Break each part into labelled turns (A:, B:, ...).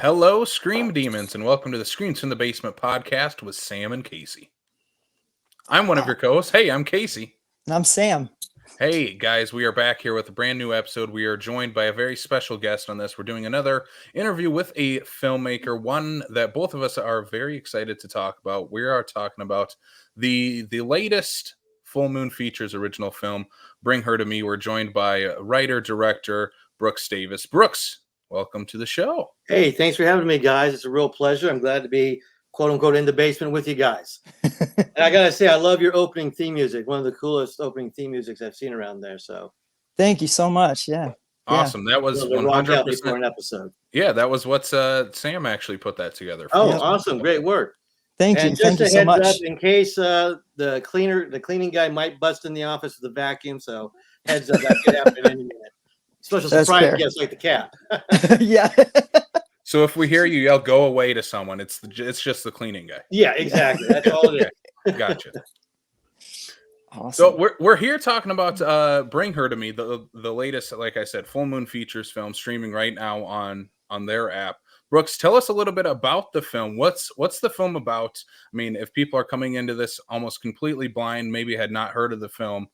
A: Hello, Scream Demons, and welcome to the Screams from the Basement podcast with Sam and Casey. I'm one of your co-hosts. Hey, I'm Casey.
B: And I'm Sam.
A: Hey, guys, we are back here with a brand new episode. We are joined by a very special guest on this. We're doing another interview with a filmmaker, one that both of us are very excited to talk about. We are talking about the latest Full Moon Features original film, Bring Her to Me. We're joined by writer-director Brooks Davis. Brooks, welcome to the show.
C: Hey, thanks for having me, guys. It's a real pleasure. I'm glad to be, quote unquote, in the basement with you guys. And I got to say, I love your opening theme music. One of the coolest opening theme musics I've seen around there. So
B: thank you so much. Yeah.
A: Awesome. That was 100%
C: before an episode.
A: Yeah, that was what Sam actually put that together.
C: Oh, awesome. Great work.
B: Thank you. Thank you so much.
C: Up, in case the cleaning guy might bust in the office with a vacuum. So heads up, that could happen in any minute. Special surprise guest like the cat.
B: Yeah.
A: So if we hear you yell "go away" to someone, it's just the cleaning guy.
C: Yeah, exactly. That's all it is.
A: Gotcha.
B: Awesome.
A: So we're here talking about Bring Her to Me, the latest, like I said, Full Moon Features film streaming right now on their app. Brooks, tell us a little bit about the film. What's the film about? I mean, if people are coming into this almost completely blind, maybe had not heard of the film,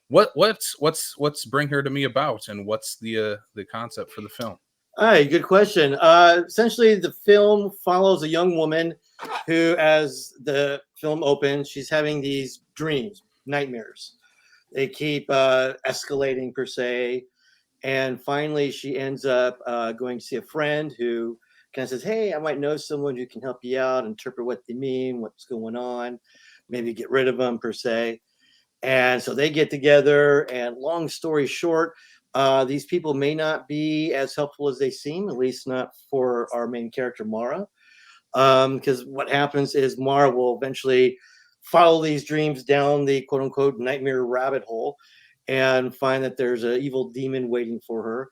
A: what's Bring Her to Me about, and what's the concept for the film?
C: All right, good question. Essentially, the film follows a young woman who, as the film opens, she's having these dreams, nightmares. They keep escalating, per se. And finally, she ends up going to see a friend who kind of says, hey, I might know someone who can help you out, interpret what they mean, what's going on, maybe get rid of them, per se. And so they get together, and long story short, these people may not be as helpful as they seem, at least not for our main character, Mara. Because what happens is Mara will eventually follow these dreams down the quote-unquote nightmare rabbit hole and find that there's an evil demon waiting for her.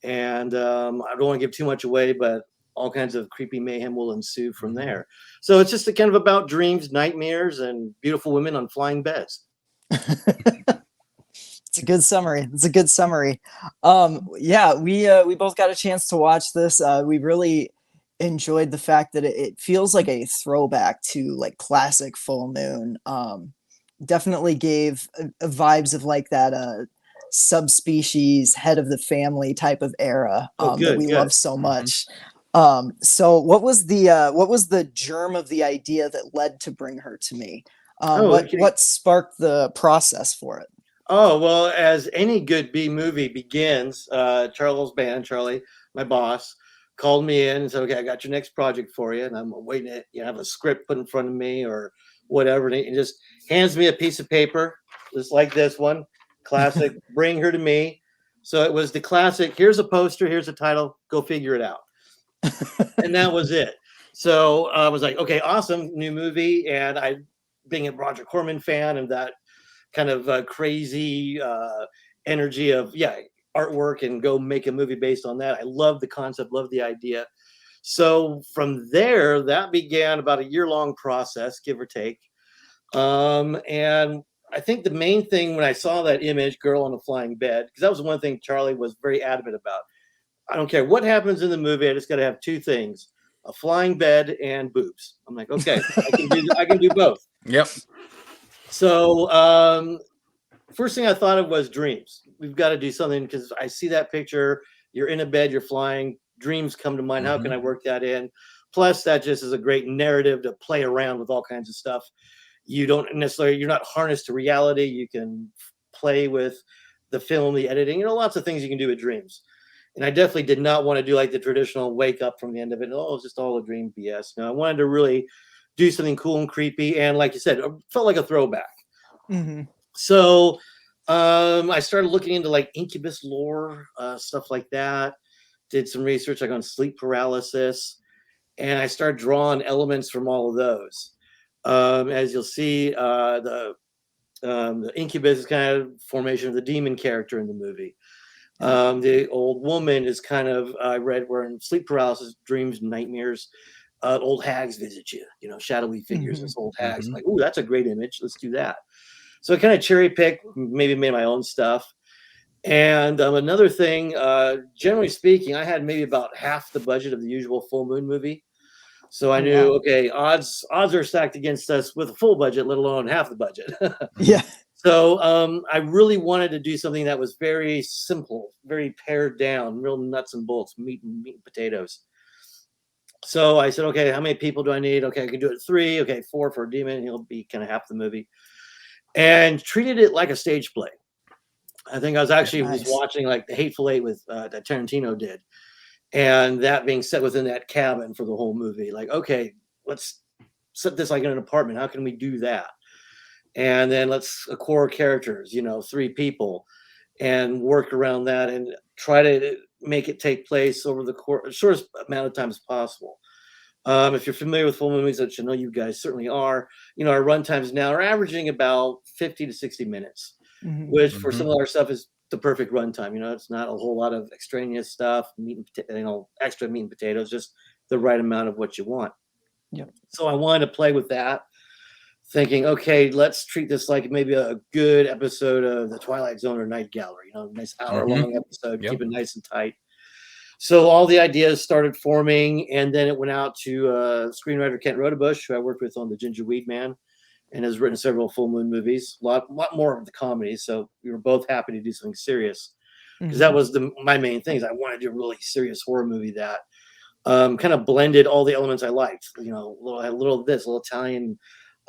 C: And I don't want to give too much away, but all kinds of creepy mayhem will ensue from there. So it's just kind of about dreams, nightmares, and beautiful women on flying beds.
B: It's a good summary. Yeah, we both got a chance to watch this. We really enjoyed the fact that it feels like a throwback to like classic Full Moon. Definitely gave vibes of like that subspecies head of the family type of era that we love so much. So what was the germ of the idea that led to Bring Her to Me? What sparked the process for it?
C: Oh, well, as any good B movie begins, Charlie, my boss, called me in and said, okay, I got your next project for you. And I'm waiting to have a script put in front of me or whatever. And he just hands me a piece of paper, just like this one, classic, Bring Her to Me. So it was the classic, here's a poster, here's a title, go figure it out. And that was it. So I was like, okay, awesome, new movie. And I, being a Roger Corman fan and that kind of crazy energy of artwork and go make a movie based on that. I love the concept, love the idea. So from there, that began about a year-long process, give or take. And I think the main thing when I saw that image, girl on a flying bed, because that was one thing Charlie was very adamant about. I don't care what happens in the movie. I just got to have two things: a flying bed and boobs. I'm like, okay, I can do both.
A: Yep.
C: So first thing I thought of was dreams. We've got to do something because I see that picture. You're in a bed, you're flying. Dreams come to mind. How can I work that in? Plus, that just is a great narrative to play around with all kinds of stuff. You're not harnessed to reality. You can play with the film, the editing, lots of things you can do with dreams. And I definitely did not want to do like the traditional wake up from the end of it. Oh, it's just all a dream BS. No, I wanted to really do something cool and creepy. And like you said, it felt like a throwback.
B: Mm-hmm.
C: So I started looking into like incubus lore, stuff like that. Did some research like on sleep paralysis. And I started drawing elements from all of those. As you'll see, the incubus is kind of formation of the demon character in the movie. The old woman is kind of, I read, where in sleep paralysis, dreams, nightmares, old hags visit you, shadowy figures as old hags. Like, ooh, that's a great image. Let's do that. So I kind of cherry picked, maybe made my own stuff. And another thing, generally speaking, I had maybe about half the budget of the usual full moon movie. So I
B: Oh,
C: knew,
B: wow.
C: okay, odds are stacked against us with a full budget, let alone half the budget.
A: Mhm.
B: Yeah.
C: So I really wanted to do something that was very simple, very pared down, real nuts and bolts, meat and potatoes. So I said, okay, how many people do I need? Okay, I can do it 3. Okay, 4 for a demon. He'll be kind of half the movie. And treated it like a stage play. I think I was
A: Yeah.
C: actually was
B: Nice.
C: watching like the Hateful Eight with that Tarantino did, and that being set within that cabin for the whole movie. Like, okay, let's set this like in an apartment. How can we do that? And then let's core characters, 3 people, and work around that and try to make it take place over the shortest amount of time as possible. If you're familiar with full movies, which I know you guys certainly are, our run times now are averaging about 50 to 60 minutes,
B: Mhm.
C: which for some
A: Mhm.
C: of our stuff is the perfect runtime. It's not a whole lot of extraneous stuff, extra meat and potatoes, just the right amount of what you want.
B: Yep.
C: So I wanted to play with that, thinking, okay, let's treat this like maybe a good episode of The Twilight Zone or Night Gallery, nice hour
A: Mhm.
C: long episode,
A: Yep.
C: keep it nice and tight. So all the ideas started forming, and then it went out to screenwriter Kent Rodebush, who I worked with on the Gingerweed Man, and has written several full moon movies, lot more of the comedies. So we were both happy to do something serious because that
B: Mhm.
C: was my main thing. Is I wanted to do a really serious horror movie that kind of blended all the elements I liked. A little of this, a little Italian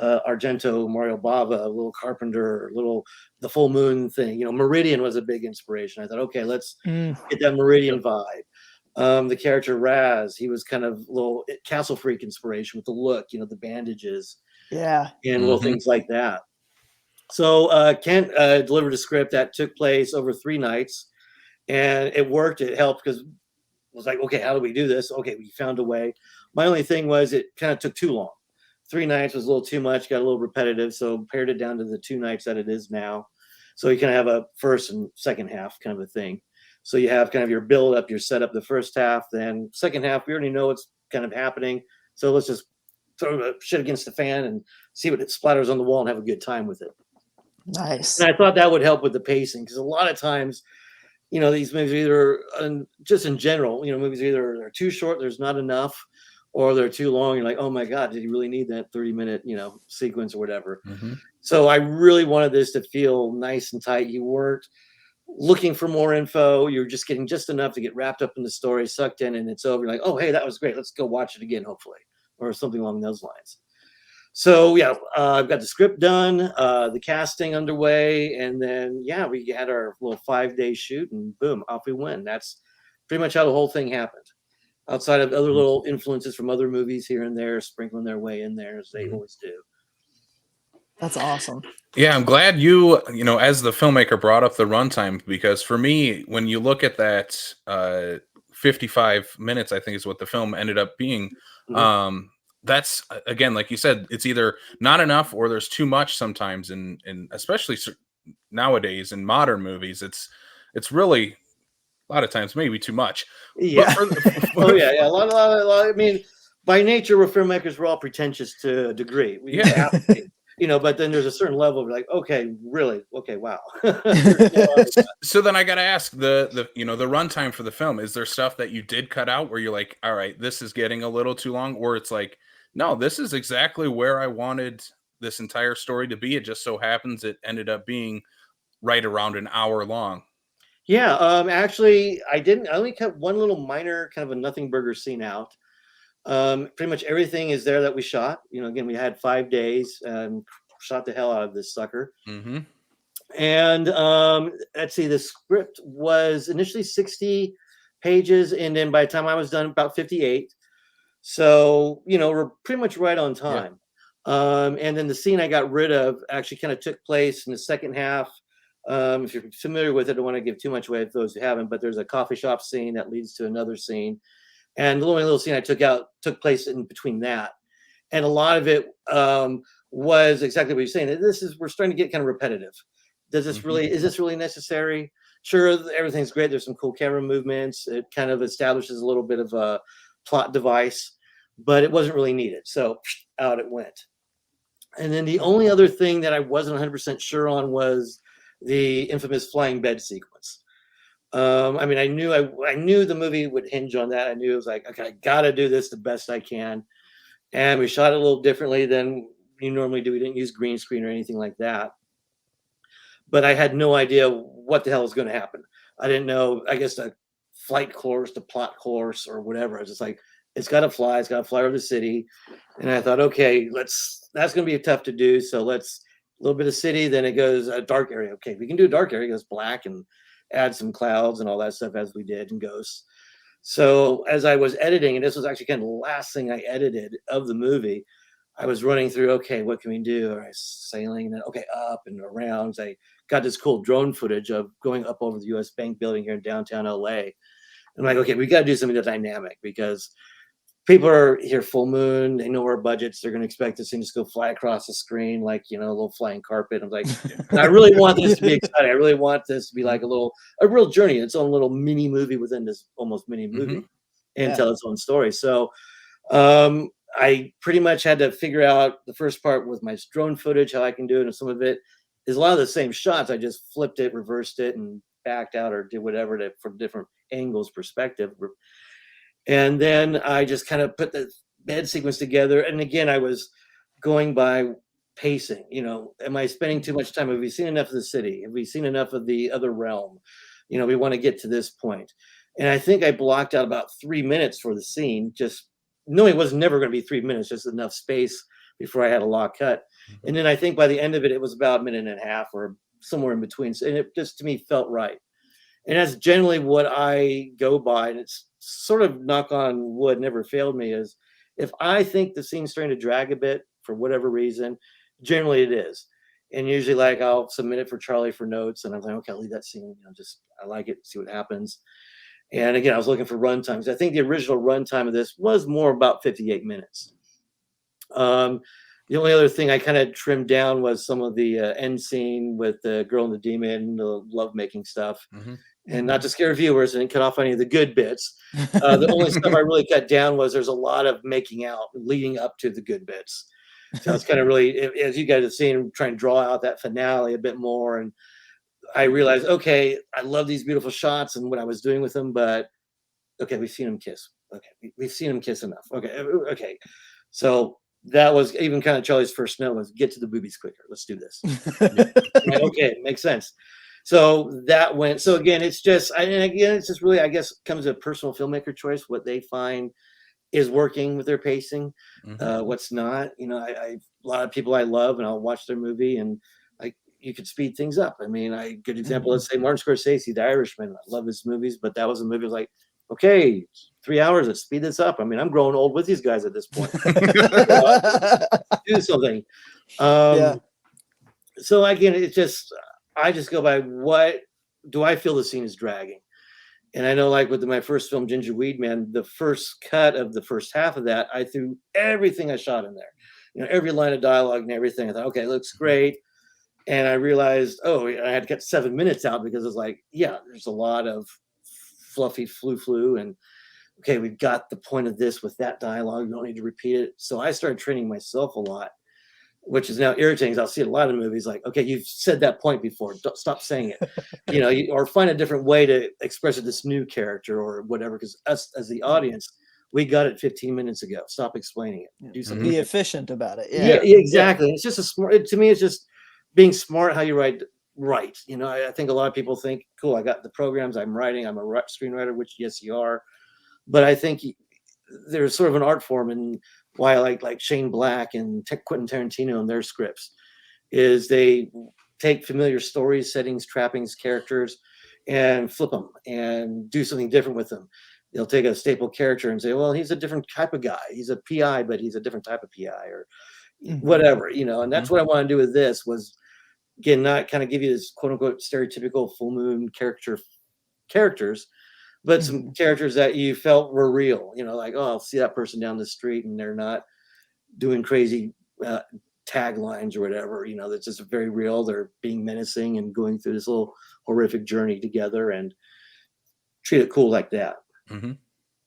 C: Argento, Mario Bava, a little Carpenter, a little the full moon thing. Meridian was a big inspiration. I thought, okay, let's
B: Mm.
C: get that Meridian vibe. The character Raz, he was kind of a little Castle Freak inspiration with the look, the bandages
B: Yeah.
C: and little
A: Mhm.
C: things like that. So Kent delivered a script that took place over 3 nights, and it worked. It helped because it was like, okay, how do we do this? Okay, we found a way. My only thing was it kind of took too long. 3 nights was a little too much, got a little repetitive, so pared it down to the 2 nights that it is now. So you kind of have a first and second half kind of a thing. So you have kind of your build up, your setup, the first half, then second half, we already know what's kind of happening. So let's just throw the shit against the fan and see what it splatters on the wall and have a good time with it.
B: Nice.
C: And I thought that would help with the pacing because a lot of times, these movies either, just in general, movies either they're too short, there's not enough, or they're too long. You're like, oh my God, did you really need that 30-minute, sequence or whatever?
A: Mhm.
C: So I really wanted this to feel nice and tight. You weren't looking for more info. You're just getting just enough to get wrapped up in the story, sucked in, and it's over. You're like, oh, hey, that was great. Let's go watch it again, hopefully, or something along those lines. So yeah, I've got the script done, the casting underway, and then yeah, we had our little 5-day shoot, and boom, off we went. That's pretty much how the whole thing happened. Outside of other
A: Mhm.
C: little influences from other movies here and there, sprinkling their way in there as they
A: Mhm.
C: always do.
B: That's awesome.
A: Yeah, I'm glad as the filmmaker brought up the runtime because for me, when you look at that 55 minutes, I think is what the film ended up being.
C: Mhm.
A: Um, that's again, like you said, it's either not enough or there's too much sometimes, in especially nowadays in modern movies, it's really a lot of times maybe too much. But
C: Yeah.
A: for,
C: Oh
A: for,
C: yeah, yeah. A lot. I mean, by nature, we're filmmakers. We're all pretentious to a degree. We
A: yeah,
C: have to be, but then there's a certain level of like, okay, really, okay, wow. There's no other.
A: so then I gotta ask the runtime for the film. Is there stuff that you did cut out where you're like, all right, this is getting a little too long, or it's like, no, this is exactly where I wanted this entire story to be. It just so happens it ended up being right around an hour long.
C: Yeah, actually, I didn't. I only cut one little minor, kind of a nothing burger scene out. Pretty much everything is there that we shot. Again, we had 5 days and shot the hell out of this sucker.
A: Mm-hmm.
C: And let's see, the script was initially 60 pages, and then by the time I was done, about 58. So, we're pretty much right on
A: Yeah.
C: time. And then the scene I got rid of actually kind of took place in the second half. If you're familiar with it, I don't want to give too much away if those who haven't, but there's a coffee shop scene that leads to another scene. And the only little scene I took out took place in between that. And a lot of it was exactly what you're saying. We're starting to get kind of repetitive.
A: Mm-hmm.
C: Is this really necessary? Sure, everything's great. There's some cool camera movements. It kind of establishes a little bit of a plot device, but it wasn't really needed. So out it went. And then the only other thing that I wasn't 100% sure on was the infamous flying bed sequence. I mean, I knew the movie would hinge on that. I knew it was like, okay, I got to do this the best I can. And we shot it a little differently than you normally do. We didn't use green screen or anything like that. But I had no idea what the hell was going to happen. I didn't know, I guess, the flight course, the plot course, or whatever. I was just like, it's got to fly. It's got to fly over the city. And I thought, okay, that's going to be tough to do. So let's a little bit of city. Then it goes a dark area. Okay, we can do a dark area. It goes black and add some clouds and all that stuff as we did and ghosts. So as I was editing, and this was actually kind of the last thing I edited of the movie, I was running through, okay, what can we do? All right, sailing, and then, okay, up and around. I got this cool drone footage of going up over the US Bank building here in downtown LA. I'm like, okay, we got to do something that's dynamic because people are here full moon. They know our budgets. They're going to expect this thing to go fly across the screen like, a little flying carpet. I'm like, I really want this to be exciting. I really want this to be like a real journey, its own little mini movie within this almost mini movie and tell its own story. So I pretty much had to figure out the first part with my drone footage, how I can do it. And some of it is a lot of the same shots. I just flipped it, reversed it, and backed out or did whatever from different angles, perspective. And then I just kind of put the bed sequence together. And again, I was going by pacing. Am I spending too much time? Have we seen enough of the city? Have we seen enough of the other realm? We want to get to this point. And I think I blocked out about 3 minutes for the scene, just knowing it was never going to be 3 minutes, just enough space before I had a lock cut. And then I think by the end of it, it was about a minute and a half or somewhere in between. And it just, to me, felt right. And that's generally what I go by. And it's sort of, knock on wood, never failed me, is if I think the scene's starting to drag a bit for whatever reason, generally it is. And usually, like, I'll submit it for Charlie for notes. And I'm like, okay, I'll leave that scene. I like it, see what happens. And again, I was looking for run times. I think the original run time of this was more about 58 minutes. The only other thing I kind of trimmed down was some of the end scene with the girl and the demon, the lovemaking stuff. And not to scare viewers and cut off any of the good bits. The only stuff I really cut down was there's a lot of making out leading up to the good bits. So it's kind of really, as you guys have seen, trying to draw out that finale a bit more. And I realized, okay, I love these beautiful shots and what I was doing with them, but okay, we've seen them kiss. Okay, we've seen them kiss enough. Okay. So that was even kind of Charlie's first note was get to the boobies quicker. Let's do this. Okay, makes sense. So that went. So again, it's just really, I guess, comes a personal filmmaker choice what they find is working with their pacing, what's not. A lot of people I love, and I'll watch their movie, and you could speed things up. I mean, good example. Let's say Martin Scorsese, The Irishman. I love his movies, but that was a movie like, okay, 3 hours. Let's speed this up. I mean, I'm growing old with these guys at this point. Do something. So again, I just go by what do I feel the scene is dragging. And I know, like with my first film, Gingerweed Man, the first cut of the first half of that, I threw everything I shot in there. Every line of dialogue and everything. I thought, okay, it looks great. And I realized, I had to cut 7 minutes out because it's like, there's a lot of fluffy flu. And okay, we've got the point of this with that dialogue. We don't need to repeat it. So I started training myself a lot, which is now irritating. I'll see a lot of movies like, okay, you've said that point before. Don't stop saying it, or find a different way to express it, this new character or whatever. Because us as the audience, we got it 15 minutes ago. Stop explaining it. Do something.
B: Be efficient about it.
C: Yeah, exactly. It's just to me, it's just being smart how you write. Right. I think a lot of people think, cool, I got the programs, I'm writing, I'm a screenwriter, which yes, you are. But I think there's sort of an art form, and why I like Shane Black and Quentin Tarantino and their scripts is they take familiar stories, settings, trappings, characters, and flip them and do something different with them. They'll take a staple character and say, well, he's a different type of guy. He's a PI, but he's a different type of PI or whatever, and that's what I want to do with this was, again, not kind of give you this quote unquote stereotypical full moon characters, but some characters that you felt were real, like, oh, I'll see that person down the street and they're not doing crazy taglines or whatever, that's just very real. They're being menacing and going through this little horrific journey together and treat it cool like that.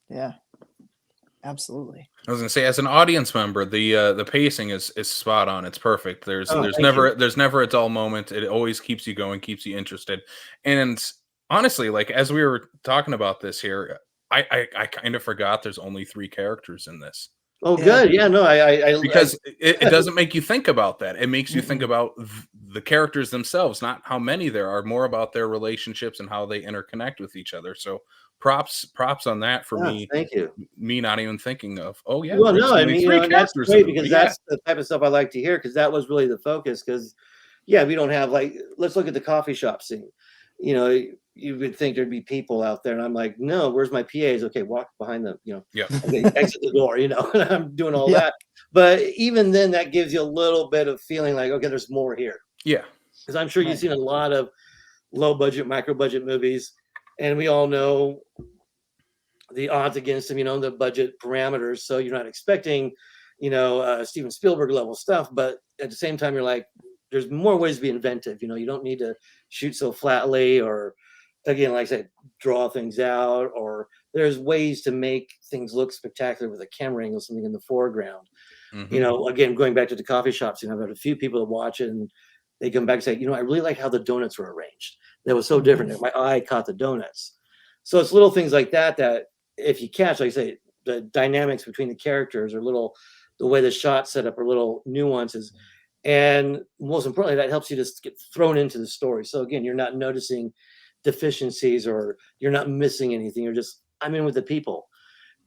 B: Yeah. Absolutely.
A: I was gonna say, as an audience member, the pacing is spot on. It's perfect.
C: Oh, thank you.
A: There's never a dull moment. It always keeps you going, keeps you interested. And honestly, like as we were talking about this here, I kind of forgot there's only 3 characters in this.
C: Oh,
B: Yeah.
C: good. Yeah, no,
A: Because it doesn't make you think about that. It makes you think
B: Mm-mm.
A: about the characters themselves, not how many there are, more about their relationships and how they interconnect with each other. So props on that for
C: yeah, thank you.
A: me not even thinking of, oh yeah,
C: Well,
A: there's
C: no, I
A: only
C: mean,
A: 3
C: and that's
A: characters in
C: great
A: the
C: because
A: movie. Yeah.
C: that's the type of stuff I like to hear because that was really the focus. Because, yeah, we don't have like, let's look at the coffee shop scene. You know, you would think there'd be people out there, and I'm like, no, where's my PAs? Okay, walk behind them.
A: Yeah.
C: Okay, exit the door. And I'm doing all
B: Yeah.
C: that. But even then, that gives you a little bit of feeling like, okay, there's more here.
A: Yeah.
C: Because I'm sure you've
B: Right.
C: seen a lot of low budget, micro budget movies, and we all know the odds against them, the budget parameters. So you're not expecting, Steven Spielberg level stuff, but at the same time, you're like, there's more ways to be inventive. You don't need to shoot so flatly, or again, like I said, draw things out, or there's ways to make things look spectacular with a camera angle, something in the foreground.
A: Mhm.
C: Again, going back to the coffee shops, I've had a few people that watch it and they come back and say, I really like how the donuts were arranged. That was so different.
B: Mhm.
C: My eye caught the donuts. So it's little things like that if you catch, like I say, the dynamics between the characters or the way the shot's set up are little nuances. And most importantly, that helps you just get thrown into the story. So again, you're not noticing deficiencies or you're not missing anything. You're just, I'm in with the people.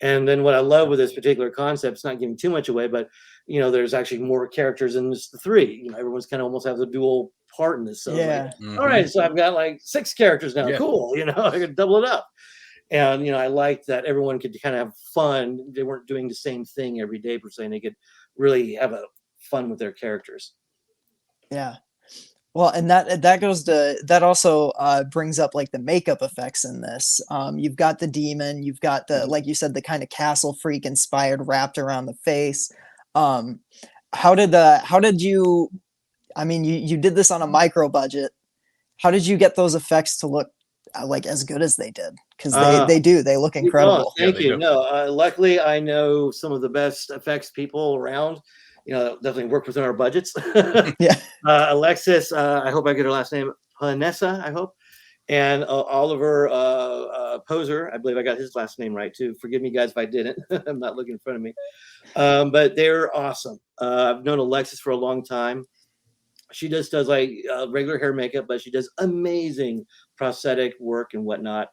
C: And then what I love with this particular concept, it's not giving too much away, but there's actually more characters than just the 3. Everyone's kind of almost has a dual part in this. So it's like,
B: Yeah.
C: all
A: Mhm.
C: right, so I've got like 6 characters now.
A: Yeah.
C: Cool. I could double it up. And I liked that everyone could kind of have fun. They weren't doing the same thing every day per se. And they could really have a fun with their characters.
B: Yeah. Well, and that also brings up like the makeup effects in this. You've got the demon, you've got the,
C: Mhm.
B: like you said, the kind of castle freak inspired wrapped around the face. Um, how did you? I mean, you did this on a micro budget. How did you get those effects to look like as good as they did? Because
C: Uh,
B: they look
C: Oh,
B: incredible.
A: Yeah,
C: thank
A: they
C: you.
A: do.
C: No, luckily I know some of the best effects people around. Definitely work within our budgets.
B: Yeah.
C: Alexis, I hope I get her last name, Vanessa, I hope, and Oliver Poser. I believe I got his last name right too. Forgive me, guys, if I didn't. I'm not looking in front of me, but they're awesome. I've known Alexis for a long time. She just does like regular hair makeup, but she does amazing prosthetic work and whatnot.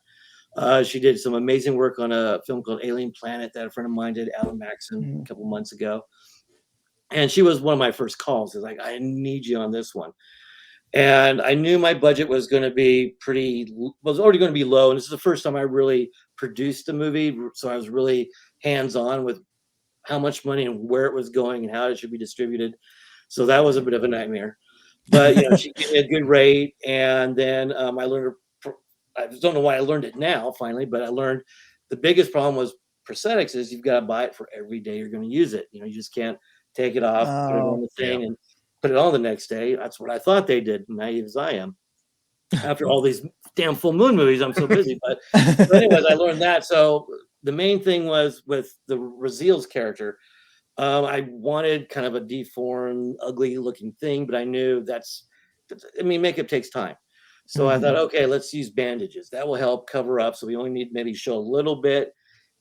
C: She did some amazing work on a film called Alien Planet that a friend of mine did, Alan Maxon,
B: Mhm.
C: a couple months ago. And she was one of my first calls. It's like, I need you on this one. And I knew my budget was going to be was already going to be low. And this is the first time I really produced a movie. So I was really hands on with how much money and where it was going and how it should be distributed. So that was a bit of a nightmare. But she gave me a good rate, and then I learned. I don't know why I learned it now, finally, but I learned the biggest problem was prosthetics is you've got to buy it for every day you're going to use it. You just can't take it off, put it on
B: Oh,
C: the
A: Yeah.
C: thing, and put it on the next day. That's what I thought they did, naive as I am. After all these damn full moon movies, I'm so busy. But anyways, I learned that. So the main thing was with the Raziel's character. I wanted kind of a deformed, ugly looking thing, but I knew makeup takes time. So I thought,
B: Mhm.
C: okay, let's use bandages. That will help cover up. So we only need maybe show a little bit.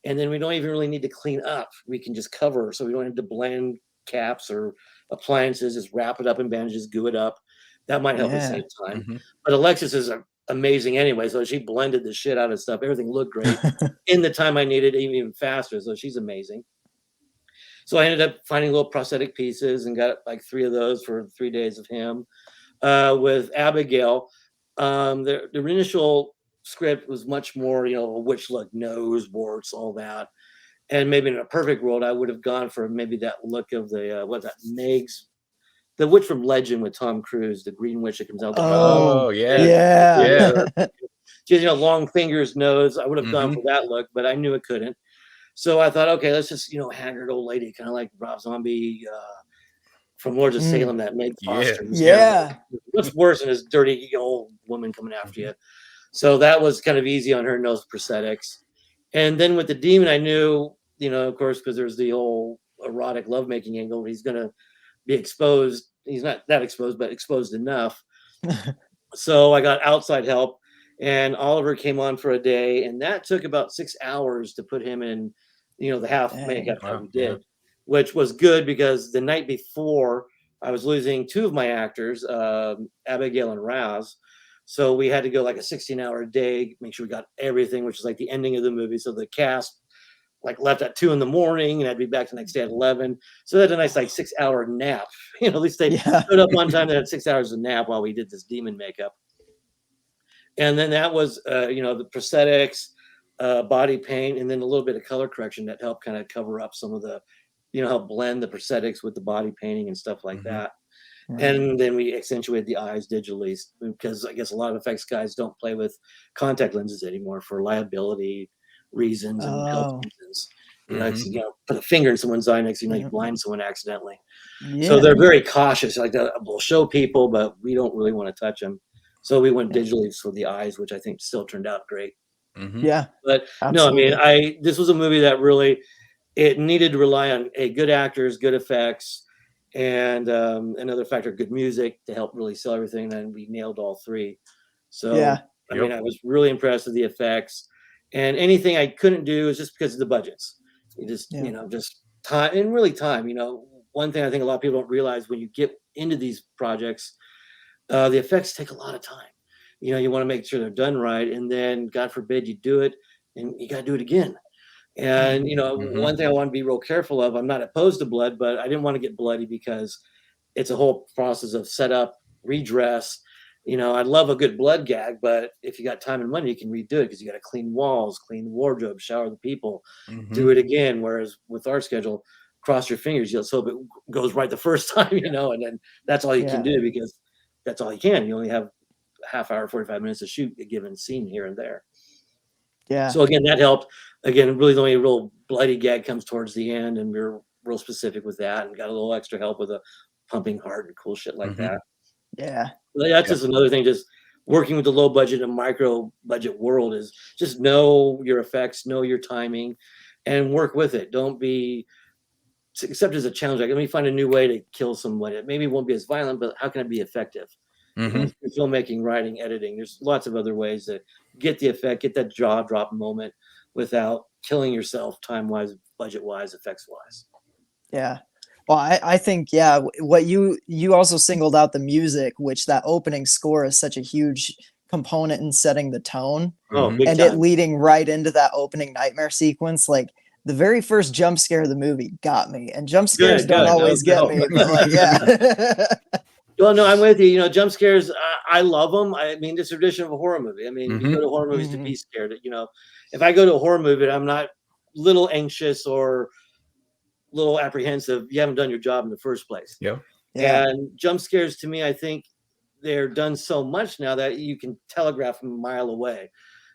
C: And then we don't even really need to clean up. We can just cover. So we don't have to blend caps or appliances, just wrap it up in bandages, glue it up. That might help us
B: Yeah.
C: save time.
A: Mhm.
C: But Alexis is amazing anyway. So she blended the shit out of stuff. Everything looked great in the time I needed, even faster. So she's amazing. So I ended up finding little prosthetic pieces and got like 3 of those for 3 days of him. With Abigail, the initial script was much more, a witch look, nose, warts, all that. And maybe in a perfect world, I would have gone for maybe that look of the witch from Legend with Tom Cruise, the green witch that comes out of the bottle.
B: Oh,
A: Oh, yeah.
B: yeah.
A: Yeah.
C: She has, long fingers, nose. I would have gone for
A: Mhm.
C: that look, but I knew it couldn't. So I thought, okay, let's just, haggard old lady, kind of like Rob Zombie from Lords of
B: Mm,
C: Salem that made
A: Yeah.
C: Foster's.
A: Yeah.
B: yeah.
C: What's worse than this dirty old woman coming after you? So that was kind of easy on her nose prosthetics. And then with the demon, I knew of course, because there's the whole erotic lovemaking angle. He's going to be exposed. He's not that exposed, but exposed enough. So I got outside help, and Oliver came on for a day, and that took about 6 hours to put him in, the half makeup that we did, which was good because the night before I was losing two of my actors, Abigail and Raz. So we had to go like a 16-hour day, make sure we got everything, which is like the ending of the movie. So the cast like left at 2 a.m. and I'd be back the next day at 11. So they had a nice like 6-hour nap. At least they showed up on time. They had 6 hours of nap while we did this demon makeup. And then that was, the prosthetics, body paint, and then a little bit of color correction that helped kind of cover up some of the, help blend the prosthetics with the body painting and stuff like that. Right. And then we accentuated the eyes digitally because I guess a lot of effects guys don't play with contact lenses anymore for liability reasons and health reasons. Put a finger in someone's eye next thing you blind someone accidentally. So they're very cautious. Like we'll show people, but we don't really want to touch them. So we went digitally for the eyes, which I think still turned out great.
B: Yeah,
C: but
B: absolutely.
C: no, I mean, this was a movie that really it needed to rely on good actors, good effects, and another factor, good music to help really sell everything. And we nailed all three. So I mean, I was really impressed with the effects. And anything I couldn't do is just because of the budgets. You just, just time and really time. One thing I think a lot of people don't realize when you get into these projects, the effects take a lot of time. You want to make sure they're done right. And then, God forbid, you do it and you got to do it again. And, one thing I want to be real careful of, I'm not opposed to blood, but I didn't want to get bloody because it's a whole process of setup, redress. I'd love a good blood gag, but if you got time and money, you can redo it because you got to clean walls, clean the wardrobe, shower the people, do it again. Whereas with our schedule, cross your fingers, let's hope it goes right the first time, and then that's all you can do because that's all you can. You only have a half hour, 45 minutes to shoot a given scene here and there.
B: Yeah.
C: So again, that helped. Again, really the only real bloody gag comes towards the end, and we were real specific with that and got a little extra help with a pumping heart and cool shit like that.
B: Yeah.
C: That's just another thing, just working with the low budget and micro budget world is just know your effects, know your timing, and work with it. Don't be accept it as a challenge. Like, let me find a new way to kill someone. It maybe won't be as violent, but how can it be effective? Filmmaking, writing, editing. There's lots of other ways to get the effect, get that jaw drop moment without killing yourself, time wise, budget wise, effects wise.
B: Yeah. Well, I think, what you also singled out the music, which that opening score is such a huge component in setting the tone.
C: Oh, big
B: and
C: time.
B: It leading right into that opening nightmare sequence. Like the very first jump scare of the movie got me, and jump scares don't always get me, but like,
C: Well, no, I'm with you. Jump scares, I love them. I mean, it's a tradition of a horror movie. I mean, you go to horror movies to be scared. If I go to a horror movie, I'm not little anxious or little apprehensive. You haven't done your job in the first place.
A: Yeah.
C: And jump scares, to me, I think they're done so much now that you can telegraph them a mile away.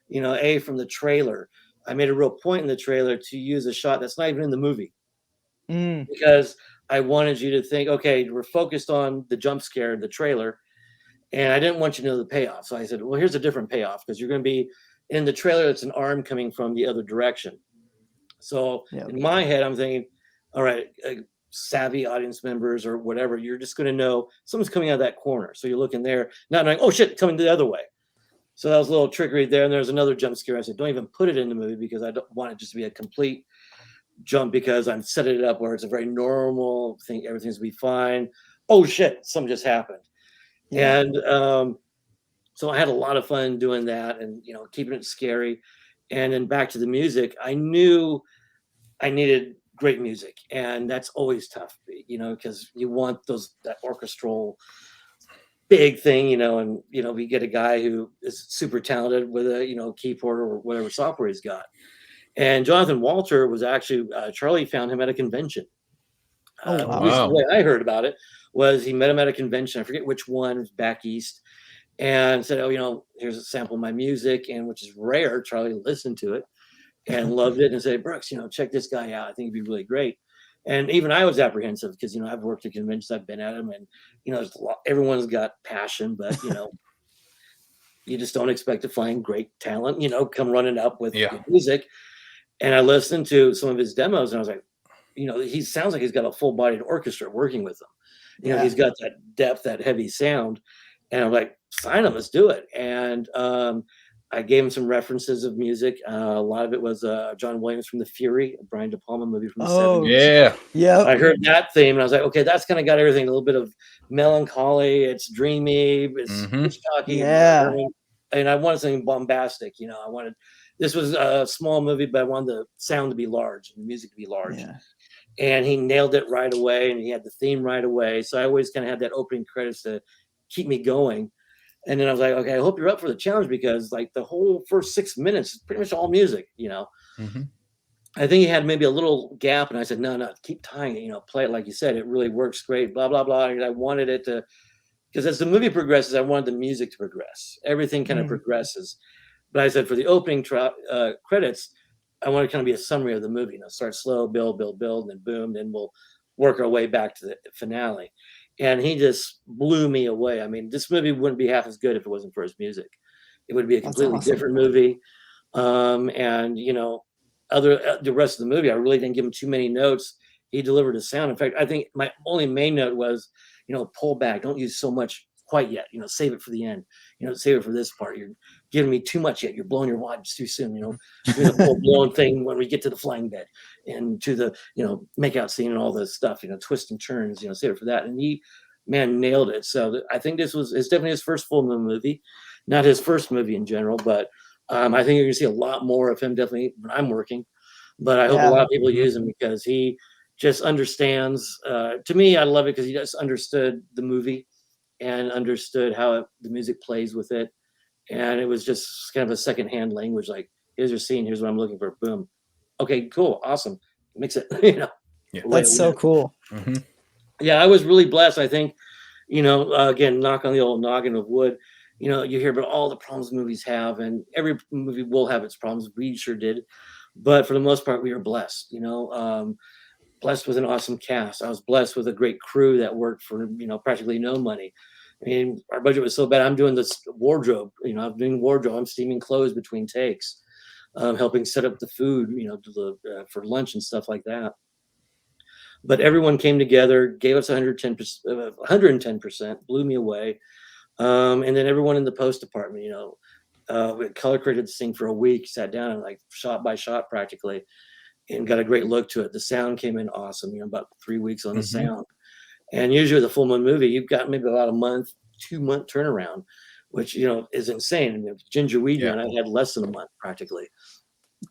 C: From the trailer, I made a real point in the trailer to use a shot that's not even in the movie because I wanted you to think, okay, we're focused on the jump scare in the trailer, and I didn't want you to know the payoff. So I said, well, here's a different payoff because you're going to be in the trailer. It's an arm coming from the other direction. So in my head, I'm thinking, all right, savvy audience members or whatever, you're just going to know someone's coming out of that corner. So you're looking there, not knowing, oh shit, coming the other way. So that was a little trickery there. And there's another jump scare. I said, don't even put it in the movie because I don't want it just to be a complete jump because I'm setting it up where it's a very normal thing. Everything's gonna be fine. Oh shit, something just happened. And so I had a lot of fun doing that and, keeping it scary. And then back to the music, I knew I needed great music, and that's always tough, because you want that orchestral big thing, and we get a guy who is super talented with a keyboard or whatever software he's got. And Jonathan Walter was actually Charlie found him at a convention.
B: Wow.
C: The way I heard about it was he met him at a convention. I forget which one, it was back east, and said, "Oh, here's a sample of my music," and which is rare. Charlie listened to it and loved it and said, "Brooks, check this guy out. I think he'd be really great." And even I was apprehensive because I've worked at conventions, I've been at them, and there's everyone's got passion, but you just don't expect to find great talent, come running up with good music. And I listened to some of his demos, and I was like, he sounds like he's got a full-bodied orchestra working with him.
B: Yeah.
C: He's got that depth, that heavy sound, and I'm like, sign him, let's do it. And I gave him some references of music. A lot of it was John Williams from The Fury, a Brian De Palma movie from the
B: Oh,
C: 70s.
A: Yeah.
B: Yep.
C: I heard that theme, and I was like, okay, that's kind of got everything. A little bit of melancholy, it's dreamy, it's Hitchcocky,
B: Yeah.
C: and I wanted something bombastic. This was a small movie, but I wanted the sound to be large and the music to be large.
B: Yeah.
C: And he nailed it right away, and he had the theme right away. So I always kind of had that opening credits to keep me going. And then I was like, okay, I hope you're up for the challenge, because like the whole first 6 minutes is pretty much all music. I think he had maybe a little gap, and I said, no, keep tying it, play it like you said. It really works great, blah, blah, blah. And I wanted it to, because as the movie progresses, I wanted the music to progress. Everything kind of progresses. But I said for the opening credits, I want to kind of be a summary of the movie. Start slow, build, and then boom, then we'll work our way back to the finale. And he just blew me away. I mean, this movie wouldn't be half as good if it wasn't for his music. It would be a completely different movie. And the rest of the movie, I really didn't give him too many notes. He delivered a sound. In fact, I think my only main note was, pull back. Don't use so much quite yet. Save it for the end. Save it for this part. You're giving me too much yet. You're blowing your wad too soon. Do the full blown thing when we get to the flying bed and to the make out scene and all this stuff. Twists and turns. Save it for that. And he, man, nailed it. So I think it's definitely his first full moon movie, not his first movie in general, but I think you're gonna see a lot more of him definitely when I'm working. But I hope a lot of people use him, because he just understands. To me, I love it because he just understood the movie and understood how the music plays with it. And it was just kind of a secondhand language. Like, here's your scene. Here's what I'm looking for. Boom. Okay, cool. Awesome. Mix it,
A: Yeah.
B: That's so cool.
C: Yeah, I was really blessed. I think, again, knock on the old noggin of wood, you hear about all the problems movies have, and every movie will have its problems. We sure did. But for the most part, we were blessed, blessed with an awesome cast. I was blessed with a great crew that worked for, practically no money. I mean, our budget was so bad. I'm doing this wardrobe, I'm doing wardrobe. I'm steaming clothes between takes, helping set up the food, for lunch and stuff like that. But everyone came together, gave us 110%, blew me away. And then everyone in the post department, we color graded this thing for a week, sat down and like shot by shot practically, and got a great look to it. The sound came in awesome, about 3 weeks on the sound. And usually with a full moon movie, you've got maybe about a month, 2-month turnaround, which, is insane. And Gingerweed Man, I had less than a month practically.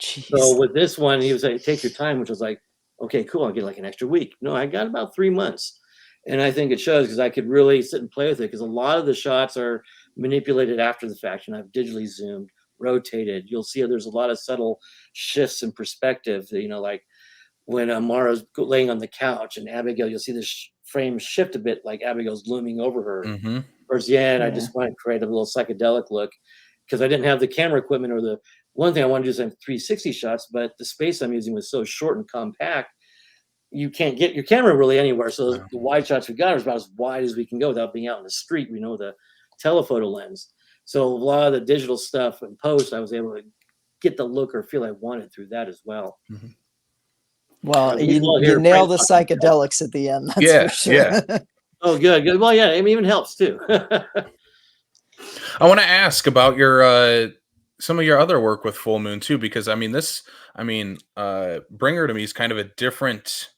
B: Jeez.
C: So with this one, he was like, take your time, which was like, okay, cool. I'll get like an extra week. No, I got about 3 months. And I think it shows, because I could really sit and play with it, because a lot of the shots are manipulated after the fact, and I've digitally zoomed, rotated. You'll see there's a lot of subtle shifts in perspective, like when Mara's laying on the couch and Abigail, you'll see this frame shift a bit, like Abigail's looming over her. Towards the end, I just want to create a little psychedelic look, because I didn't have the camera equipment, or the one thing I wanted to do is have 360 shots, but the space I'm using was so short and compact, you can't get your camera really anywhere. So the wide shots we got are about as wide as we can go without being out in the street, with a telephoto lens. So a lot of the digital stuff in post, I was able to get the look or feel I wanted through that as well.
B: Well, you nail the psychedelics at the end. That's for sure.
A: Yeah.
C: Oh, good. Well, yeah, it even helps too.
A: I want to ask about your some of your other work with Full Moon too, because Bringer to me is kind of a different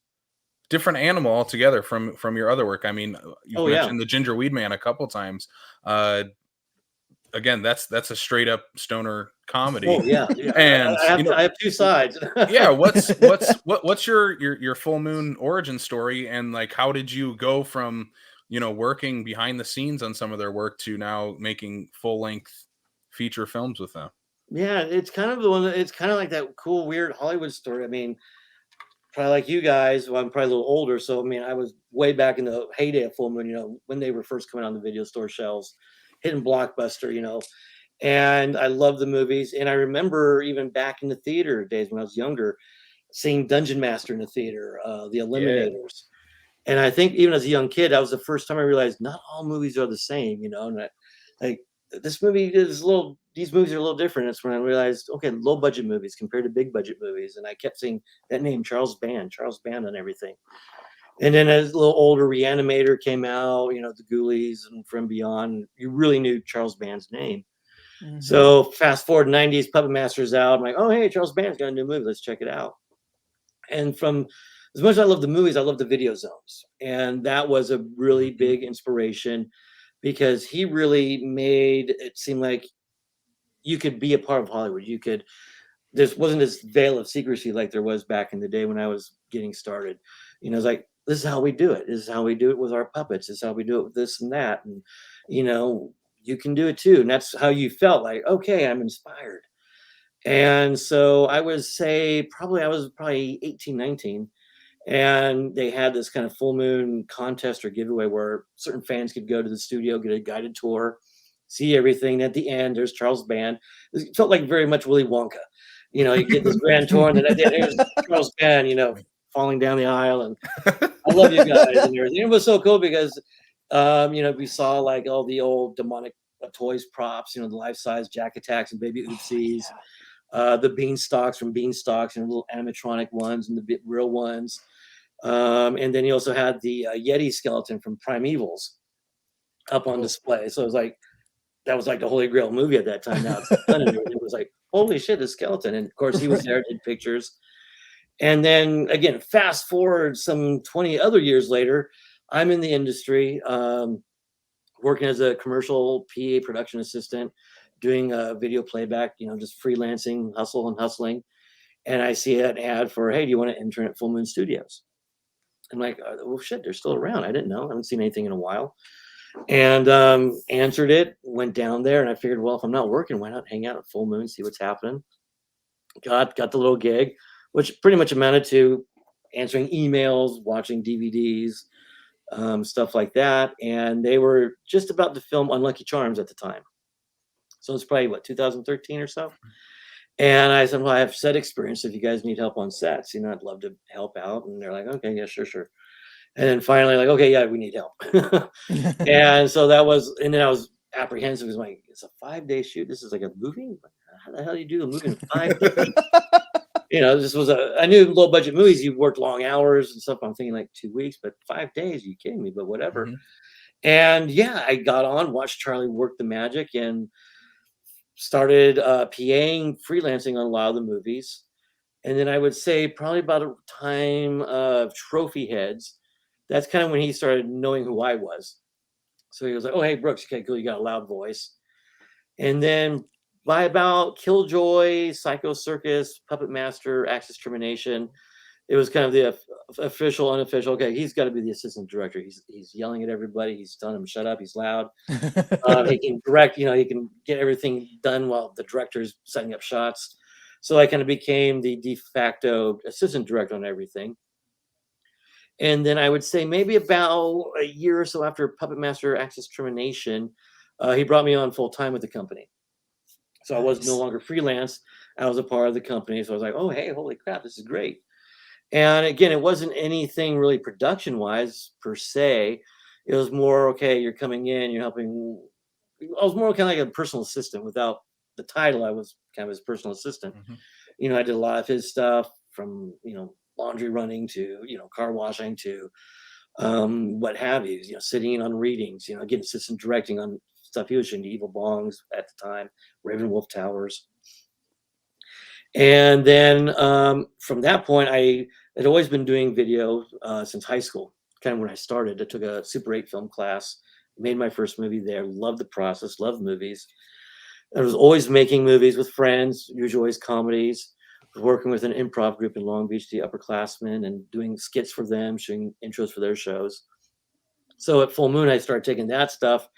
A: animal altogether from your other work. I mean, you've mentioned the Gingerweed Man a couple times. Again, that's a straight up stoner comedy.
C: Oh yeah. And I have two sides.
A: Yeah, what's your Full Moon origin story, and like how did you go from working behind the scenes on some of their work to now making full length feature films with them?
C: Yeah, it's kind of the one. It's kind of like that cool, weird Hollywood story. I mean, probably like you guys. Well, I'm probably a little older, so I mean, I was way back in the heyday of Full Moon. When they were first coming on the video store shelves, hitting Blockbuster. And I love the movies. And I remember even back in the theater days when I was younger, seeing Dungeon Master in the theater, The Eliminators. And I think even as a young kid, that was the first time I realized not all movies are the same. And this movie is a little these movies are a little different. That's when I realized, okay, low budget movies compared to big budget movies. And I kept seeing that name, Charles Band on everything. And then as a little older Reanimator came out, the Ghoulies and From Beyond, you really knew Charles Band's name.
B: Mhm.
C: So fast forward 90s, Puppet Master's out. I'm like, oh, hey, Charles Band's got a new movie. Let's check it out. And from as much as I love the movies, I love the video zones. And that was a really big inspiration because he really made it seem like you could be a part of Hollywood. There wasn't this veil of secrecy like there was back in the day when I was getting started. It's like, this is how we do it. This is how we do it with our puppets. This is how we do it with this and that. And, you can do it too. And that's how you felt like, okay, I'm inspired. And so I would say I was probably 18, 19. And they had this kind of full moon contest or giveaway where certain fans could go to the studio, get a guided tour, see everything. At the end, there's Charles Band. It felt like very much Willy Wonka. You get this grand tour, and then at the end, there's Charles Band, falling down the aisle. And I love you guys and everything. It was so cool because, we saw like all the old demonic toys props, the life-size Jack Attacks and Baby Oopsies, the Beanstalks from Beanstalks and little animatronic ones and the real ones. And then you also had the Yeti skeleton from Primevals up on display. So it was like, that was like the Holy Grail movie at that time. Now it's done and everything. It was like, holy shit, the skeleton. And of course he was there, did pictures. And then again, fast forward some 20 other years later, I'm in the industry, working as a commercial PA production assistant, doing video playback, just freelancing, hustling. And I see an ad for, hey, do you want to intern at Full Moon Studios? I'm like, well, shit, they're still around. I didn't know. I haven't seen anything in a while. And answered it, went down there, and I figured, well, if I'm not working, why not hang out at Full Moon, see what's happening? Got the little gig, which pretty much amounted to answering emails, watching DVDs, stuff like that. And they were just about to film Unlucky Charms at the time. So it's probably, 2013 or so? And I said, well, I have set experience. If you guys need help on sets, I'd love to help out. And they're like, okay, yeah, sure. And then finally, like, okay, yeah, we need help. And so and then I was apprehensive. It was like, it's a 5-day shoot. This is like a movie. How the hell do you do a movie in 5 days? I knew low budget movies, you worked long hours and stuff. I'm thinking like 2 weeks, but 5 days, you kidding me? But whatever. And yeah, I got on, watched Charlie work the magic, and started PAing, freelancing on a lot of the movies. And then I would say probably about a time of Trophy Heads, that's kind of when he started knowing who I was. So he was like, oh, hey, Brooks, okay, cool, you got a loud voice. And then by about Killjoy, Psycho Circus, Puppet Master, Axis Termination, it was kind of the official, unofficial. Okay, he's got to be the assistant director. He's yelling at everybody. He's telling them, shut up. He's loud. He can direct, he can get everything done while the director's setting up shots. So I kind of became the de facto assistant director on everything. And then I would say maybe about a year or so after Puppet Master Axis Termination, he brought me on full time with the company. So I was no longer freelance. I was a part of the company. So I was like, oh, hey, holy crap, this is great. And again, it wasn't anything really production wise per se. It was more, okay, you're coming in, you're helping. I was more kind of like a personal assistant without the title. I was kind of his personal assistant. I did a lot of his stuff from, laundry running to, car washing to what have you, sitting in on readings, getting assistant directing on stuff he was shooting, Evil Bongs at the time, Raven Wolf Towers. And then from that point, I had always been doing video since high school, kind of when I started. I took a Super 8 film class, made my first movie there, loved the process, loved movies. I was always making movies with friends, usually always comedies, working with an improv group in Long Beach, the upperclassmen, and doing skits for them, shooting intros for their shows. So at Full Moon, I started taking that stuff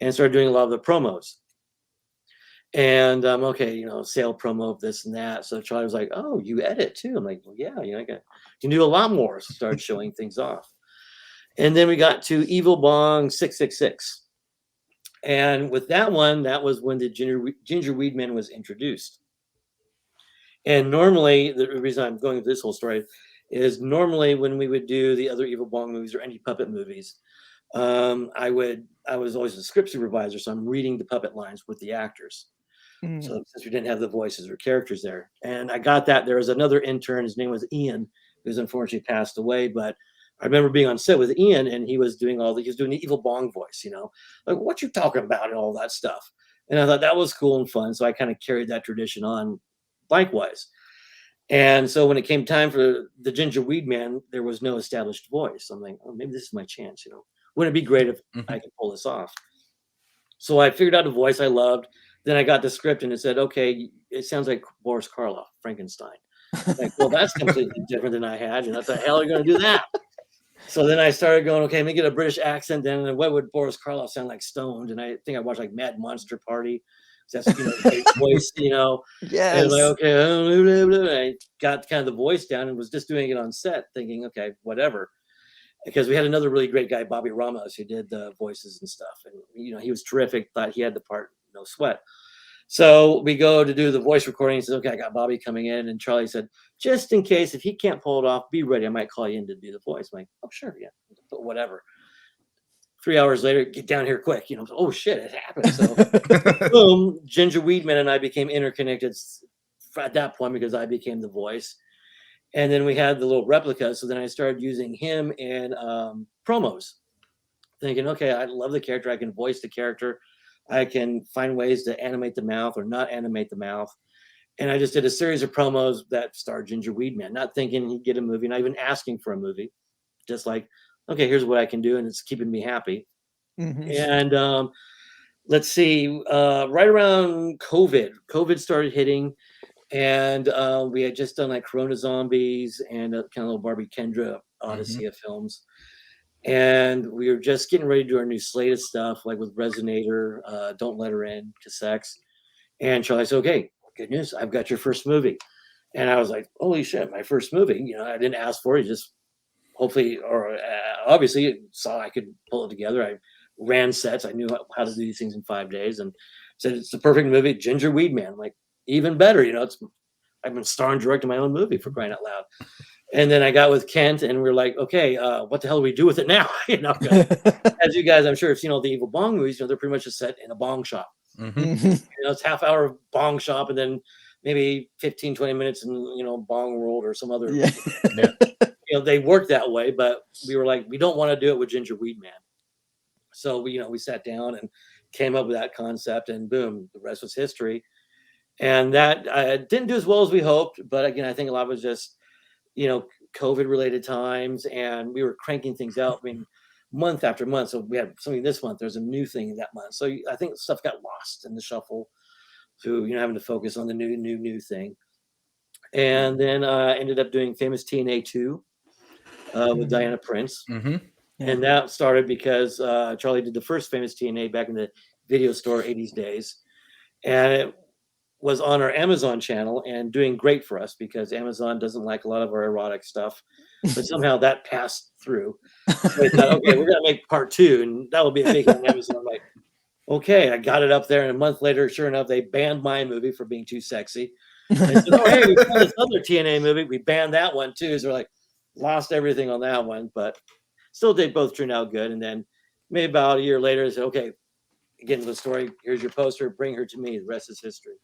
C: and started doing a lot of the promos. And okay, sale promo of this and that. So Charlie was like, "Oh, you edit too?" I'm like, "Well, yeah, I can do a lot more." So started showing things off, and then we got to Evil Bong 666, and with that one, that was when the Gingerweed Man was introduced. And normally, the reason I'm going through this whole story is normally when we would do the other Evil Bong movies or any puppet movies, I was always a script supervisor, so I'm reading the puppet lines with the actors.
B: Mm.
C: So since we didn't have the voices or characters there, and I got that. There was another intern. His name was Ian, who's unfortunately passed away. But I remember being on set with Ian, and he was doing he was doing the evil Bong voice, like what you talking about and all that stuff. And I thought that was cool and fun. So I kind of carried that tradition on, likewise. And so when it came time for the Gingerweed Man, there was no established voice. I'm like, oh, maybe this is my chance. Wouldn't it be great if I could pull this off? So I figured out a voice I loved. Then I got the script and it said, okay, it sounds like Boris Karloff, Frankenstein. Like, well, that's completely different than I had. What the hell are you going to do that? So then I started going, okay, let me get a British accent then. And what would Boris Karloff sound like stoned? And I think I watched like Mad Monster Party. That's, great voice,
B: Yes.
C: And like, okay, and I got kind of the voice down and was just doing it on set thinking, okay, whatever. Because we had another really great guy, Bobby Ramos, who did the voices and stuff. And, he was terrific, thought he had the part, no sweat. So we go to do the voice recording. He says, okay, I got Bobby coming in. And Charlie said, just in case, if he can't pull it off, be ready. I might call you in to do the voice. I'm like, oh, sure, yeah, but whatever. 3 hours later, get down here quick. Oh, shit, it happened. So, boom, Gingerweed Man and I became interconnected at that point because I became the voice. And then we had the little replica. So then I started using him in promos, thinking, okay, I love the character. I can voice the character. I can find ways to animate the mouth or not animate the mouth. And I just did a series of promos that starred Gingerweed Man, not thinking he'd get a movie, not even asking for a movie. Just like, okay, here's what I can do. And it's keeping me happy.
B: Mm-hmm.
C: And let's see, right around COVID started hitting. And we had just done like Corona Zombies and kind of little Barbie Kendra Odyssey of films. And we were just getting ready to do our new slate of stuff, like with Resonator, Don't Let Her In, to Sex. And Charlie said, okay, good news, I've got your first movie. And I was like, holy shit, my first movie. I didn't ask for it, just hopefully, or obviously saw I could pull it together. I ran sets. I knew how to do these things in 5 days and said, it's the perfect movie, Gingerweed Man. I'm like, even better, I've been starring directing my own movie, for crying out loud. And then I got with Kent and we are like, okay, what the hell do we do with it now? As you guys, I'm sure, have seen all the evil Bong movies, they're pretty much just set in a bong shop. It's half hour of bong shop and then maybe 15, 20 minutes in, Bong World or some other. Yeah. They work that way, but we were like, we don't want to do it with Gingerweed Man. So we sat down and came up with that concept and boom, the rest was history. And that didn't do as well as we hoped. But again, I think a lot was just, COVID related times and we were cranking things out. I mean, month after month. So we had something this month, there's a new thing that month. So I think stuff got lost in the shuffle through, having to focus on the new thing. And then I ended up doing Famous TNA 2 with Diana Prince. And that started because Charlie did the first Famous TNA back in the video store 80s days. And it was on our Amazon channel and doing great for us because Amazon doesn't like a lot of our erotic stuff. But somehow that passed through. So we thought, okay, we're going to make part 2. And that will be a big on Amazon. I'm like, okay, I got it up there. And a month later, sure enough, they banned my movie for being too sexy. And said, oh, hey, we found this other TNA movie. We banned that one too. So we're like, lost everything on that one. But still, they both turned out good. And then maybe about a year later, I said, okay, get into the story. Here's your poster. Bring her to me. The rest is history.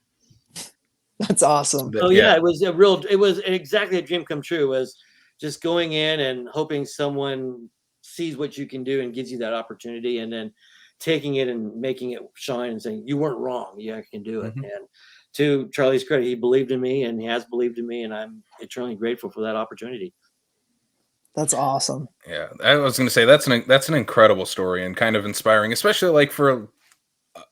B: That's awesome.
C: Oh yeah, it was exactly a dream come true. Was just going in and hoping someone sees what you can do and gives you that opportunity, and then taking it and making it shine and saying you weren't wrong. Yeah, I can do it. And to Charlie's credit, he believed in me and he has believed in me, and I'm eternally grateful for that opportunity.
B: That's awesome.
A: Yeah, I was going to say that's an incredible story and kind of inspiring, especially like for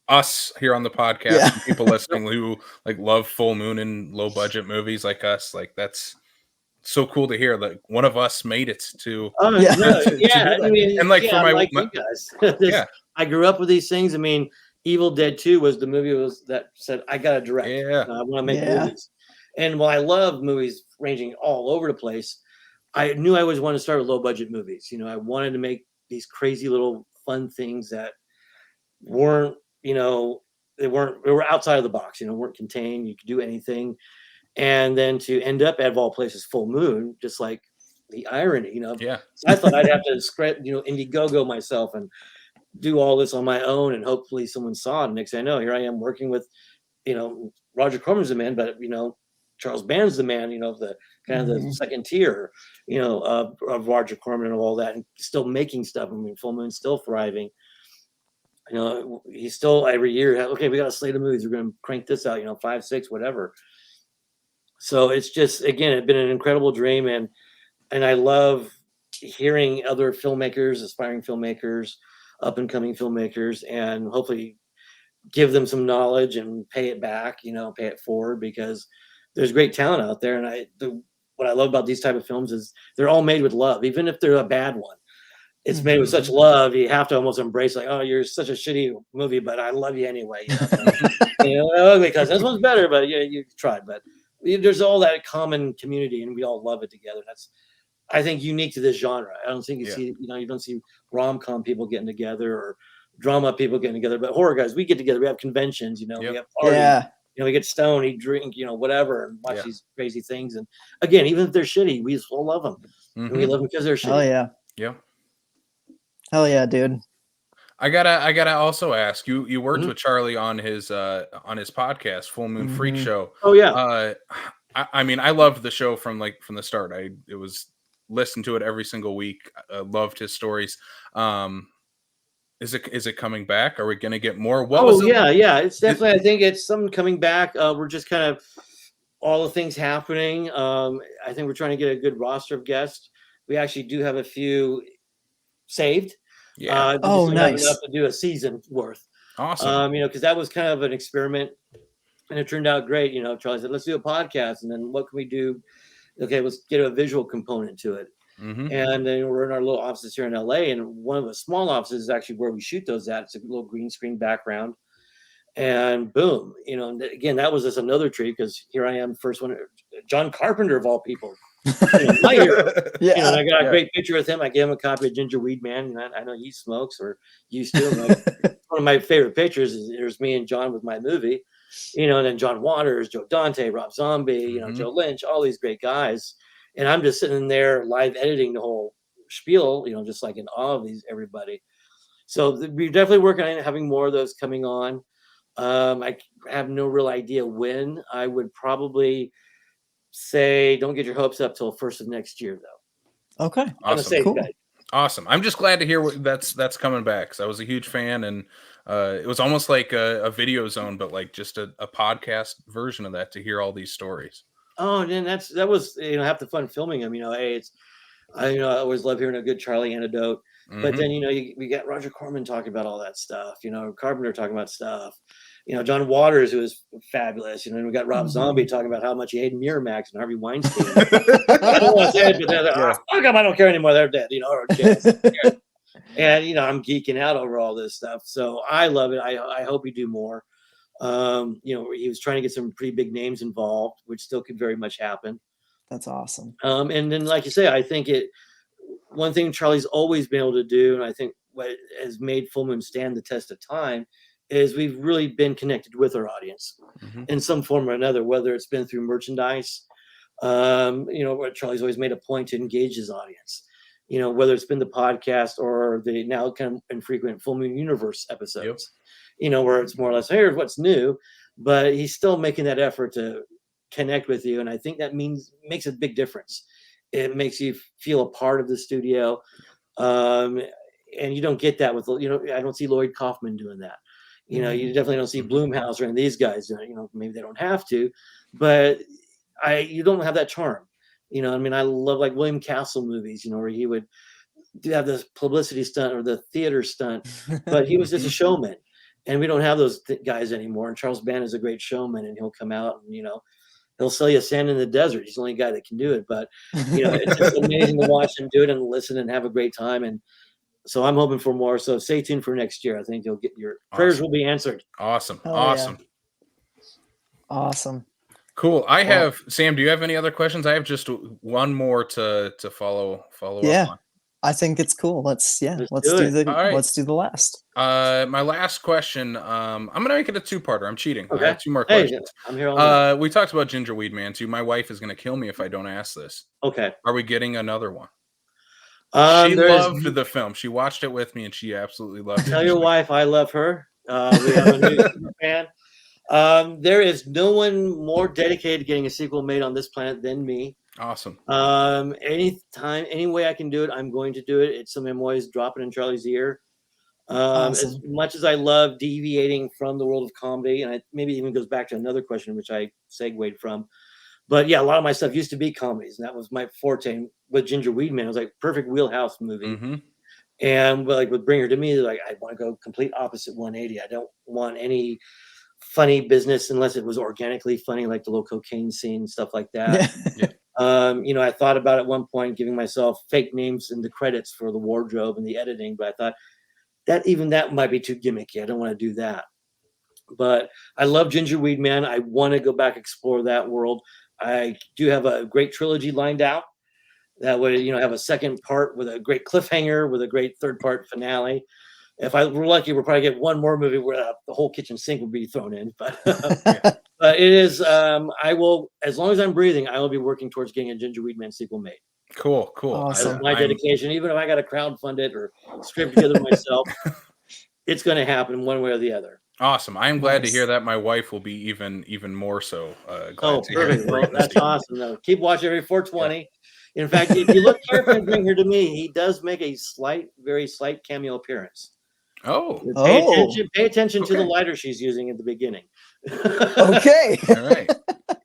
A: us here on the podcast and people listening who like love full moon and low budget movies like us. Like that's so cool to hear that one of us made it to.
C: I mean,
A: and like for my
C: you guys, I grew up with these things. I mean, Evil Dead 2 was the movie that said I got to direct. I want to make movies, and while I love movies ranging all over the place, I knew I always wanted to start with low budget movies. I wanted to make these crazy little fun things that weren't, they were outside of the box, weren't contained. You could do anything. And then to end up at of all places, full moon, just like the irony, So I thought I'd have to script, Indiegogo myself and do all this on my own. And hopefully someone saw it. Next thing I know, here I am working with, Roger Corman's the man, but Charles Band's the man, the kind of the second tier, of Roger Corman and all that, and still making stuff. I mean, Full Moon's still thriving. He's still every year, okay, we got a slate of movies. We're going to crank this out, 5, 6, whatever. So it's just, again, it's been an incredible dream. And I love hearing other filmmakers, aspiring filmmakers, up and coming filmmakers, and hopefully give them some knowledge and pay it back, pay it forward, because there's great talent out there. And what I love about these type of films is they're all made with love, even if they're a bad one. It's made with such love. You have to almost embrace, like, oh, you're such a shitty movie, but I love you anyway. Because this one's better, but you tried. But there's all that common community, and we all love it together. That's, I think, unique to this genre. I don't think you see, you don't see rom-com people getting together or drama people getting together, but horror guys, we get together. We have conventions, we have parties. We get stoned, eat, drink, whatever, and watch these crazy things. And again, even if they're shitty, we still love them. And we love them because they're shitty.
B: Oh yeah.
A: Yeah.
B: Hell yeah, dude.
A: I gotta also ask you. You worked with Charlie on his podcast, Full Moon Freak Show.
C: Oh yeah.
A: I mean, I loved the show from the start. It was listened to it every single week. I loved his stories. Is it coming back? Are we gonna get more?
C: Yeah. It's definitely. I think it's something coming back. We're just kind of all the things happening. I think we're trying to get a good roster of guests. We actually do have a few saved.
A: Yeah.
C: Nice. Enough to do a season worth.
A: Awesome.
C: Because that was kind of an experiment, and it turned out great. Charlie said, "Let's do a podcast," and then what can we do? Okay, let's get a visual component to it. And then we're in our little offices here in LA, and one of the small offices is actually where we shoot those at. It's a little green screen background, and boom, again, that was just another treat, because here I am, first one, John Carpenter of all people. My hero.
B: Yeah.
C: I got a great picture with him. I gave him a copy of Gingerweed Man. I know he smokes or used to. One of my favorite pictures is there's me and John with my movie, and then John Waters, Joe Dante, Rob Zombie, Joe Lynch, all these great guys. And I'm just sitting there live editing the whole spiel, just like in awe of everybody. So we're definitely working on having more of those coming on. I have no real idea when. I would probably say don't get your hopes up till 1st of next year, though.
B: Okay.
A: Awesome.
B: Cool.
A: Awesome. I'm just glad to hear that's coming back, because I was a huge fan, and it was almost like a video zone, but like just a podcast version of that, to hear all these stories.
C: Oh, and that was half the fun filming them. I always love hearing a good Charlie anecdote. But then we got Roger Corman talking about all that stuff. Carpenter talking about stuff. John Waters, who is fabulous. And we got Rob Zombie talking about how much he hated Miramax and Harvey Weinstein. I don't want to say it, but they're like, fuck them, I don't care anymore. They're dead. Or dead. And I'm geeking out over all this stuff. So I love it. I hope we do more. He was trying to get some pretty big names involved, which still could very much happen.
B: That's awesome.
C: And then, like you say, I think one thing Charlie's always been able to do, and I think what has made Full Moon stand the test of time, is we've really been connected with our audience in some form or another, whether it's been through merchandise, where Charlie's always made a point to engage his audience, whether it's been the podcast or the now kind of infrequent Full Moon Universe episodes. Where it's more or less, here's what's new, but he's still making that effort to connect with you. And I think that makes a big difference. It makes you feel a part of the studio. And you don't get that with, I don't see Lloyd Kaufman doing that. You definitely don't see Blumhouse or any of these guys. Maybe they don't have to, but you don't have that charm. I love like William Castle movies, where he would have this publicity stunt or the theater stunt, but he was just a showman. And we don't have those guys anymore. And Charles Band is a great showman, and he'll come out and, he'll sell you sand in the desert. He's the only guy that can do it. But, it's just amazing to watch him do it and listen and have a great time. And so I'm hoping for more. So stay tuned for next year. I think you'll get your prayers will be answered.
A: Awesome.
B: Oh,
A: awesome.
B: Yeah. Awesome.
A: Cool. Sam, do you have any other questions? I have just one more to follow up on.
B: I think it's cool. Let's do the last.
A: My last question. I'm gonna make it a two-parter. I'm cheating.
C: Okay.
A: I have two more questions.
C: I'm here all
A: we talked about Gingerweed Man too. My wife is gonna kill me if I don't ask this.
C: Okay.
A: Are we getting another one? She loved the film. She watched it with me, and she absolutely loved it.
C: Tell your wife I love her. We have a new fan. There is no one more dedicated to getting a sequel made on this planet than me.
A: Awesome.
C: Anytime, any way I can do it, I'm going to do it. It's something I'm always dropping in Charlie's ear. As
B: Awesome.
C: much as I love deviating from the world of comedy, and maybe even goes back to another question which I segued from. But yeah, a lot of my stuff used to be comedies, and that was my forte. With Gingerweed Man, it was like perfect wheelhouse movie.
A: Mm-hmm.
C: And like with Bring Her to Me, like I want to go complete opposite 180. I don't want any funny business unless it was organically funny, like the little cocaine scene, stuff like that. I thought about at one point giving myself fake names in the credits for the wardrobe and the editing, but I thought that might be too gimmicky. I don't want to do that. But I love Gingerweed Man. I want to go back explore that world. I do have a great trilogy lined out that would have a second part with a great cliffhanger with a great third part finale. If we're lucky, we'll probably get one more movie where the whole kitchen sink will be thrown in. But but it is. I will, as long as I'm breathing, I will be working towards getting a Gingerweed Man sequel made.
A: Cool.
B: Awesome.
C: That's my dedication. Even if I got to crowdfund it or scrape together myself, it's going to happen one way or the other.
A: Awesome. I am glad to hear that. My wife will be even more so glad to
C: perfect.
A: hear.
C: Well, that's awesome. Though. Keep watching every 420. Yeah. In fact, if you look carefully and Bring Her to Me, he does make a very slight cameo appearance.
A: Oh.
C: Pay attention to the lighter she's using at the beginning.
B: Okay.
A: All right.
C: I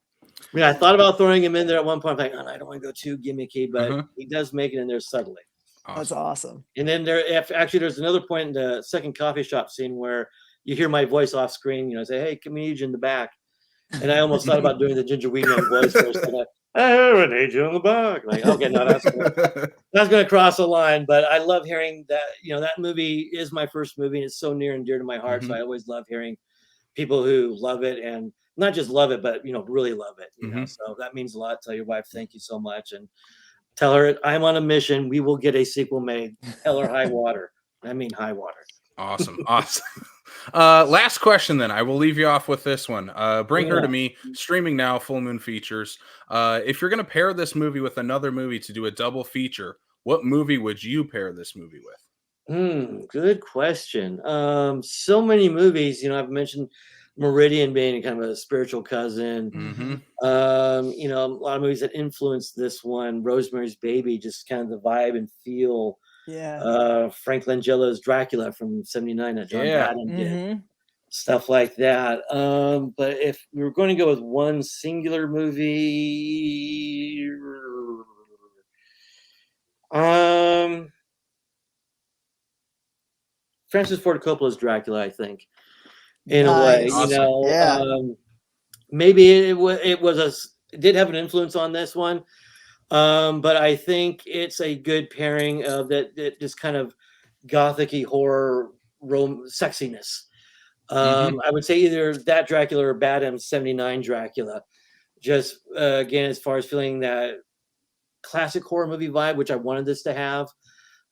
C: mean, I thought about throwing him in there at one point. I'm like, I don't want to go too gimmicky, but he does make it in there subtly.
B: Awesome. That's awesome.
C: And then there's another point in the second coffee shop scene where you hear my voice off screen. Say, "Hey, can we need you in the back?" And I almost thought about doing the Gingerweed Man voice first. I need you in the back. Like, okay, no, that's going to cross the line. But I love hearing that. That movie is my first movie, and it's so near and dear to my heart. So I always love hearing people who love it and not just love it, but really love it. So that means a lot. Tell your wife thank you so much, and tell her I'm on a mission. We will get a sequel made. Hell or high water. I mean high water.
A: Awesome. Last question then. I will leave you off with this one. Bring Her to Me, streaming now, Full Moon Features. If you're going to pair this movie with another movie to do a double feature, what movie would you pair this movie with?
C: Good question. So many movies, I've mentioned Meridian being kind of a spiritual cousin. A lot of movies that influenced this one, Rosemary's Baby, just kind of the vibe and feel. Frank Langella's Dracula from '79 that John Badham did, stuff like that. But if we were going to go with one singular movie, Francis Ford Coppola's Dracula, I think, in a way.
A: Awesome.
C: Maybe it did have an influence on this one. But I think it's a good pairing of that just kind of gothic-y horror sexiness. I would say either that Dracula or Badham's '79 Dracula. Just again, as far as feeling that classic horror movie vibe, which I wanted this to have,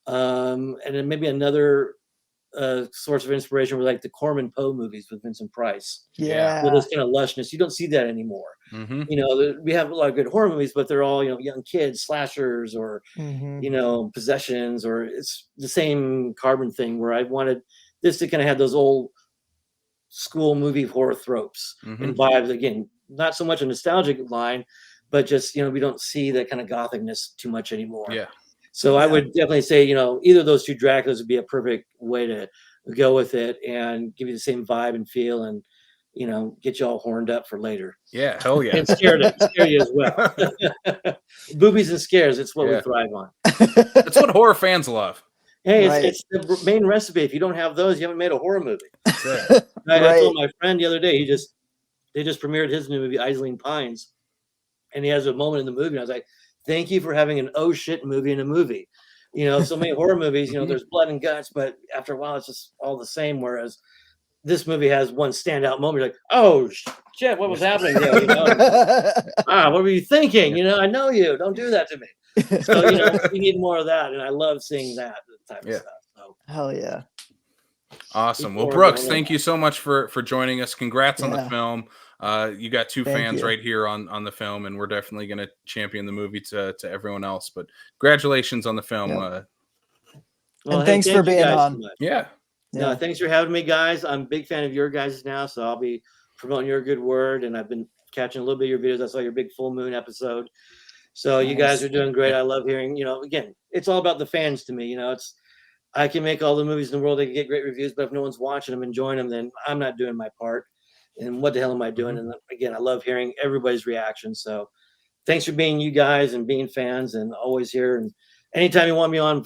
C: and then maybe another source of inspiration were like the Corman Poe movies with Vincent Price. With this kind of lushness, you don't see that anymore. We have a lot of good horror movies, but they're all young kids, slashers, or possessions, or it's the same Carbon thing. Where I wanted this to kind of have those old school movie horror tropes and vibes. Again, not so much a nostalgic line, but just we don't see that kind of gothicness too much anymore. So I would definitely say, either of those two Draculas would be a perfect way to go with it and give you the same vibe and feel and, get you all horned up for later.
A: Yeah, hell yeah.
C: And scare you as well. Boobies and scares, it's what we thrive on.
A: That's what horror fans love.
C: Hey, it's the main recipe. If you don't have those, you haven't made a horror movie. I told my friend the other day, they just premiered his new movie, Isolene Pines. And he has a moment in the movie, and I was like, thank you for having an oh shit movie in a movie. So many horror movies, there's blood and guts, but after a while it's just all the same. Whereas this movie has one standout moment. You're like, oh shit, what was happening there? What were you thinking? I know you. Don't do that to me. So we need more of that, and I love seeing that type of stuff. So
B: hell yeah.
A: Awesome. Well, Brooks, thank you so much for joining us. Congrats on the film. You got two fans right here on the film, and we're definitely going to champion the movie to everyone else. But congratulations on the film.
B: And thanks for being on.
A: Yeah.
C: No, thanks for having me, guys. I'm a big fan of your guys now, so I'll be promoting your good word, and I've been catching a little bit of your videos. I saw your big full moon episode. So you guys
B: Nice.
C: are doing great.
A: Yeah.
C: I love hearing, again, it's all about the fans to me. I can make all the movies in the world, they can get great reviews, but if no one's watching them, enjoying them, then I'm not doing my part. And what the hell am I doing?
A: Mhm.
C: And again, I love hearing everybody's reaction. So thanks for being you guys and being fans and always here. And anytime you want me on,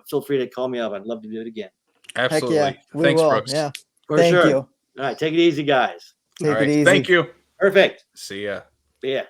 C: feel free to call me up. I'd love to do it again.
B: Heck yeah,
A: Absolutely.
B: we
A: Thanks,
B: will.
A: Brooks.
B: Yeah.
C: For
B: Thank
C: sure.
B: you.
C: All right. Take it easy, guys.
A: All
B: Take it
A: right.
B: easy.
A: Thank you.
C: Perfect.
A: See ya.
C: Yeah.